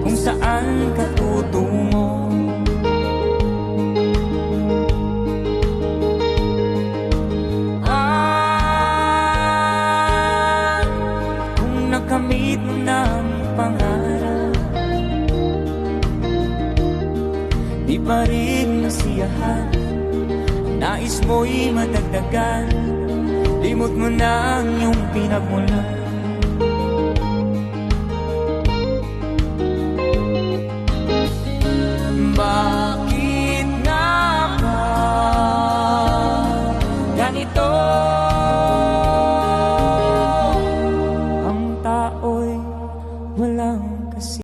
kung saan ka tutungo. Kung nakamit mo ng pangarap, di pa rin nasiyahan, nais mo'y madagdagan, limot mo na ang iyong pinagmulan.